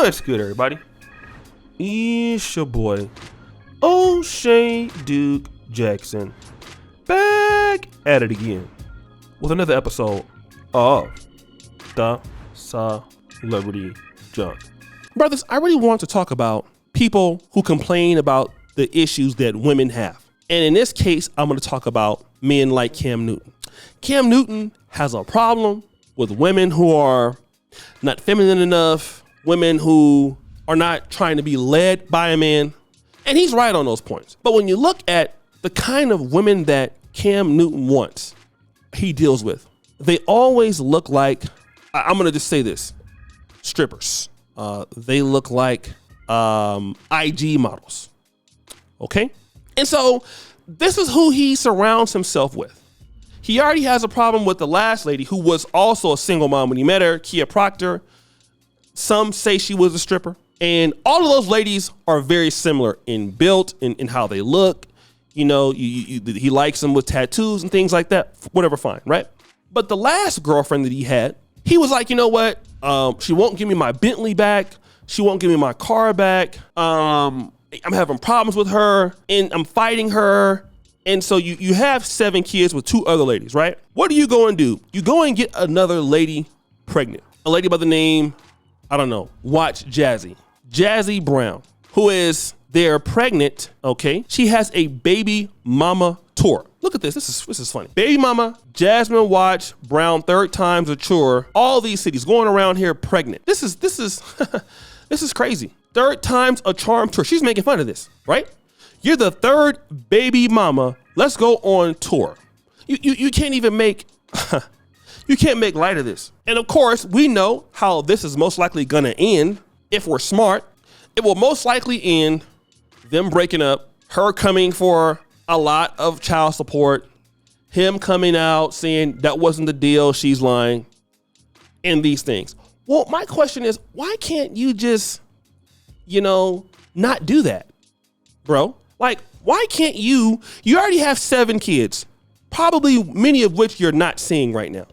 What's good, everybody? It's your boy, O'Shea Duke Jackson, back at it again with another episode of The Celebrity Junk. Brothers, I really want to talk about people who complain about the issues that women have. And in this case, I'm going to talk about men like Cam Newton. Cam Newton has a problem with women who are not feminine enough, women who are not trying to be led by a man. And he's right on those points. But when you look at the kind of women that Cam Newton wants, he deals with, they always look like, I'm going to just say this, strippers. They look like IG models. Okay? And so this is who he surrounds himself with. He already has a problem with the last lady who was also a single mom when he met her, Kia Proctor. Some say she was a stripper. And all of those ladies are very similar in build, in how they look. You know, he likes them with tattoos and things like that. Whatever, fine, right? But the last girlfriend that he had, he was like, you know what? She won't give me my Bentley back. She won't give me my car back. I'm having problems with her and I'm fighting her. And so you have 7 kids with 2 other ladies, right? What do you go and do? You go and get another lady pregnant. A lady by the name, I don't know, watch Jazzy Brown, who is, they're pregnant, okay? She has a baby mama tour. Look at this. This is funny. Baby mama, Jasmine Watch Brown, 3rd times a tour. All these cities going around here pregnant. This is this is crazy. 3rd times a charm tour. She's making fun of this, right? You're the 3rd baby mama. Let's go on tour. You can't even make you can't make light of this. And of course, we know how this is most likely gonna end. If we're smart, it will most likely end them breaking up, her coming for a lot of child support, him coming out saying that wasn't the deal, she's lying, and these things. Well, my question is, why can't you just, not do that, bro? Like, why can't you already have 7 kids, probably many of which you're not seeing right now.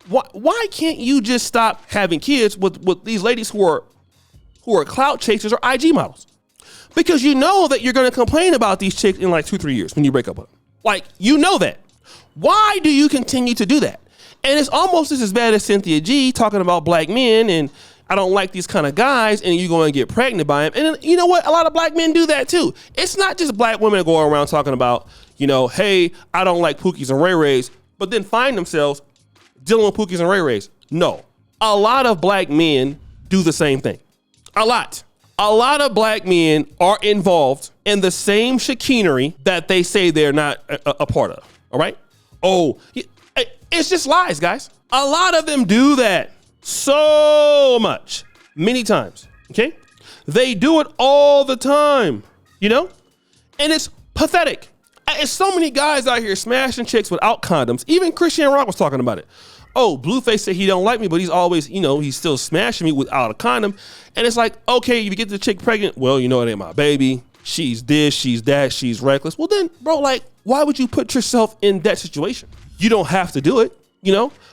Why can't you just stop having kids with these ladies who are clout chasers or IG models? Because you know that you're going to complain about these chicks in like 2-3 years when you break up with them. Like, you know that. Why do you continue to do that? And it's almost just as bad as Cynthia G talking about black men and I don't like these kind of guys, and you go and get pregnant by him. And you know what? A lot of black men do that too. It's not just black women going around talking about, hey, I don't like Pookies and Ray Rays, but then find themselves dealing with Pookies and Ray Rays. No. A lot of black men do the same thing. A lot of black men are involved in the same chicanery that they say they're not a part of. All right? Oh, it's just lies, guys. A lot of them do that so much, many times. Okay? They do it all the time, and it's pathetic. It's so many guys out here smashing chicks without condoms. Even Christian Rock was talking about it. Oh, Blueface said he don't like me, but he's always, he's still smashing me without a condom. And it's like, okay, if you get the chick pregnant, well, it ain't my baby. She's this, she's that, she's reckless. Well then, bro, like, why would you put yourself in that situation? You don't have to do it,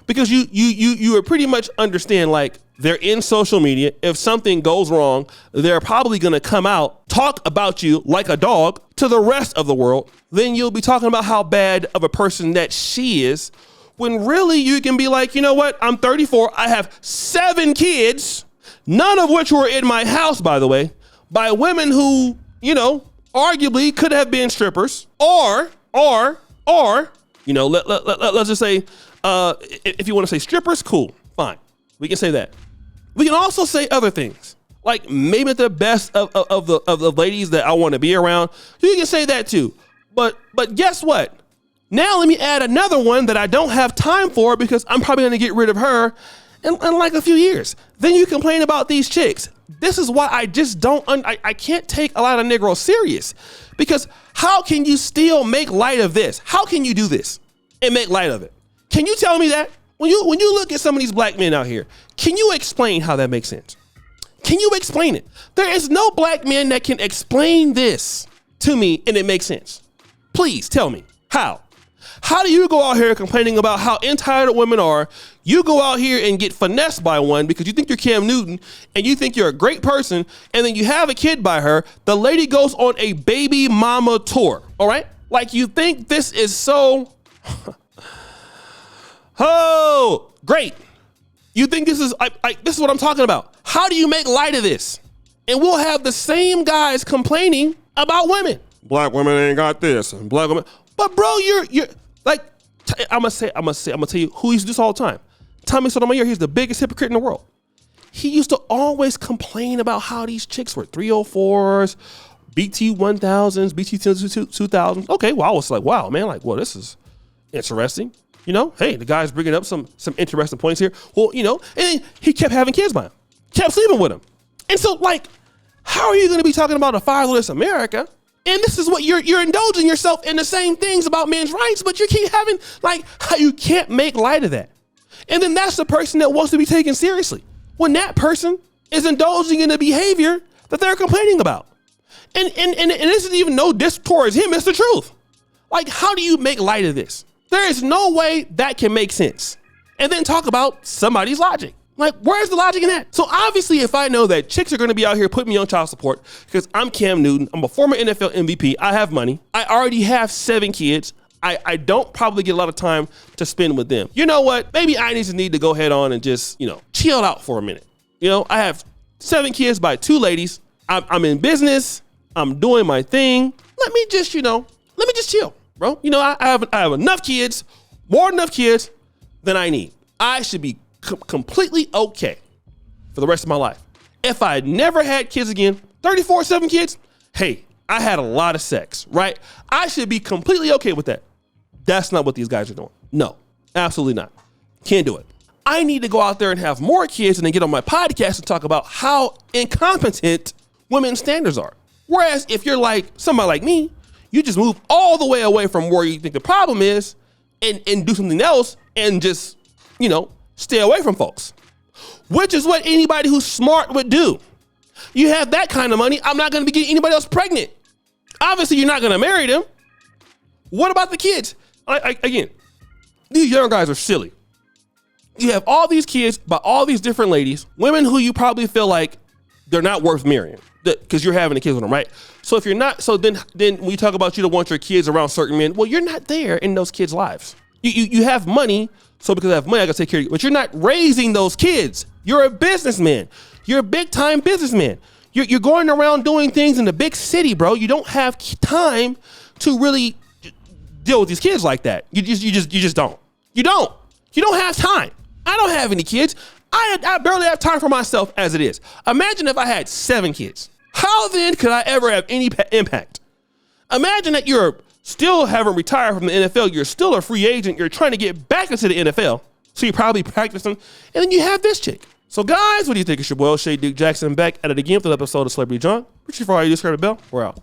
because you pretty much understand, like, they're in social media. If something goes wrong, they're probably going to come out, talk about you like a dog to the rest of the world. Then you'll be talking about how bad of a person that she is, when really you can be like, you know what? I'm 34. I have 7 kids, none of which were in my house, by the way, by women who, arguably could have been strippers or let's just say, if you want to say strippers, cool, fine. We can say that. We can also say other things, like maybe the best of the ladies that I want to be around. You can say that too. But guess what? Now let me add another one that I don't have time for because I'm probably going to get rid of her in like a few years. Then you complain about these chicks. This is why I just don't, I can't take a lot of Negroes serious, because how can you still make light of this? How can you do this and make light of it? Can you tell me that? When you look at some of these black men out here, can you explain how that makes sense? Can you explain it? There is no black man that can explain this to me and it makes sense. Please tell me how. How do you go out here complaining about how entitled women are? You go out here and get finessed by one because you think you're Cam Newton and you think you're a great person, and then you have a kid by her. The lady goes on a baby mama tour, all right? Like, you think this is so, oh, great. You think this is, this is what I'm talking about. How do you make light of this? And we'll have the same guys complaining about women. Black women ain't got this, and black women. But bro, you're like, I'm gonna tell you who used to do this all the time. Tommy Sotomayor, he's the biggest hypocrite in the world. He used to always complain about how these chicks were 304s, BT 1000s, BT 2000s. Okay, well, I was like, wow, man, like, well, this is interesting. You know, hey, the guy's bringing up some interesting points here. Well, you know, and then he kept having kids by him, kept sleeping with him. And so, like, how are you going to be talking about a fatherless America? And this is what you're indulging yourself in the same things about men's rights, but you keep having, like, how you can't make light of that. And then that's the person that wants to be taken seriously, when that person is indulging in the behavior that they're complaining about. And this isn't even no diss towards him, it's the truth. Like, how do you make light of this? There is no way that can make sense. And then talk about somebody's logic. Like, where's the logic in that? So obviously, if I know that chicks are going to be out here putting me on child support because I'm Cam Newton, I'm a former NFL MVP, I have money, I already have 7 kids, I don't probably get a lot of time to spend with them. You know what? Maybe I need to go head on and just, you know, chill out for a minute. You know, I have 7 kids by 2 ladies. I'm in business. I'm doing my thing. Let me just chill, bro. You know, I have enough kids, more than enough kids than I need. I should be completely okay for the rest of my life. If I had never had kids again, 7 kids, hey, I had a lot of sex, right? I should be completely okay with that. That's not what these guys are doing. No, absolutely not. Can't do it. I need to go out there and have more kids and then get on my podcast and talk about how incompetent women's standards are. Whereas if you're like somebody like me, you just move all the way away from where you think the problem is and do something else and just, you know, stay away from folks, which is what anybody who's smart would do. You have that kind of money, I'm not going to be getting anybody else pregnant. Obviously, you're not going to marry them. What about the kids? Again, these young guys are silly. You have all these kids by all these different ladies, women who you probably feel like they're not worth marrying because you're having the kids with them, right? So if you're not, so then when you talk about you don't want your kids around certain men, well, you're not there in those kids' lives. You have money, so because I have money, I gotta take care of you. But you're not raising those kids. You're a businessman. You're a big time businessman. You're going around doing things in the big city, bro. You don't have time to really deal with these kids like that. You just don't. You don't have time. I don't have any kids. I barely have time for myself as it is. Imagine if I had 7 kids. How then could I ever have any impact? Imagine that you're still haven't retired from the NFL. You're still a free agent. You're trying to get back into the NFL. So you're probably practicing. And then you have this chick. So guys, what do you think? It's your boy, Shay Duke Jackson, back at it again for the episode of Celebrity John. Reaching for all you, just heard a bell. We're out.